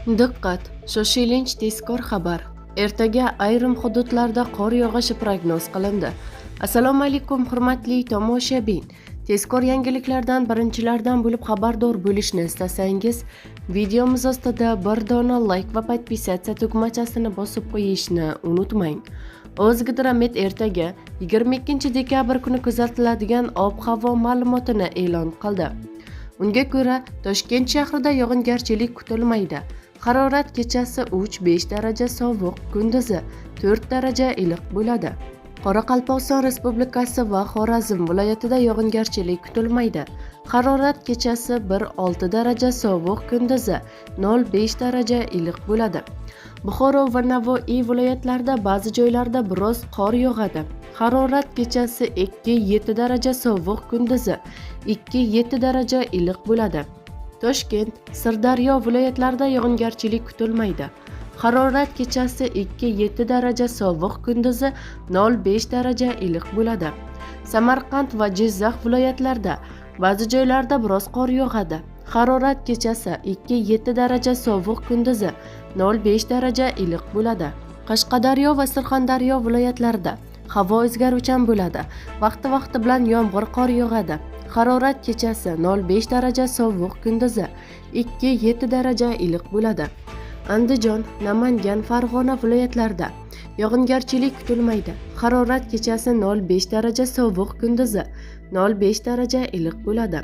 Diqqat! Shoshilinch tezkor xabar. Ertaga ayrim hududlarda qor yog'ishi prognoz qilindi. Assalomu alaykum hurmatli tomoshabin. Tezkor yangiliklardan birinchilardan bo'lib xabardor bo'lishni istasangiz, videomiz ostida bir dona like va podpisatsiya tugmachasini bosib qo'yishni unutmang. O'zgidromet ertaga 22 dekabr kuni kuzatiladigan ob-havo ma'lumotini e'lon qildi. Unga ko'ra, Toshkent shahrida yog'ingarchilik kutilmaydi. Harorat kechasi 3-5 daraja sovuq, kunduzi 4 daraja iliq bo'ladi. Qoraqalpog'iston Respublikasi va Xorazm viloyatida yog'ingarchilik kutilmaydi. Harorat kechasi 1-6 daraja sovuq, kunduzi 0-5 daraja iliq bo'ladi. Buxoro va Navoiy viloyatlarida ba'zi joylarda biroz qor yog'adi. Harorat kechasi 2-7 daraja sovuq, kunduzi 2-7 daraja iliq bo'ladi. Toshkent, Sirdaryo viloyatlarida yog'ingarchilik kutilmaydi. Harorat kechasi 2-7 daraja sovuq, kunduzi 0-5 daraja iliq bo'ladi. Samarqand va Jizzax viloyatlarida ba'zi joylarda biroz qor yog'adi. Harorat kechasi 2-7 daraja sovuq, kunduzi 0-5 daraja iliq bo'ladi. Qashqadaryo va Surxondaryo viloyatlarida havo o'zgaruvchan bo'ladi. Vaqti bilan yomg'ir, qor yog'adi. Harorat kechasi 0-5 daraja sovuq, kunduzi 2-7 daraja iliq bo'ladi. Andijon, Namangan, Farg'ona viloyatlarida yog'ingarchilik kutilmaydi. Harorat kechasi 0-5 daraja sovuq, kunduzi 0-5 daraja iliq bo'ladi.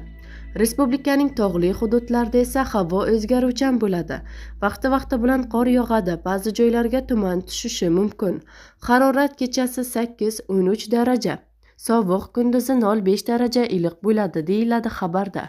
Respublikaning tog'li hududlarida esa havo o'zgaruvchan bo'ladi. Vaqti bilan qor yog'adi, ba'zi joylarga tuman tushishi mumkin. Harorat kechasi 8-13 daraja sovuq, kunduzi 0-5 daraja iliq bo'ladi, deyiladi xabarda.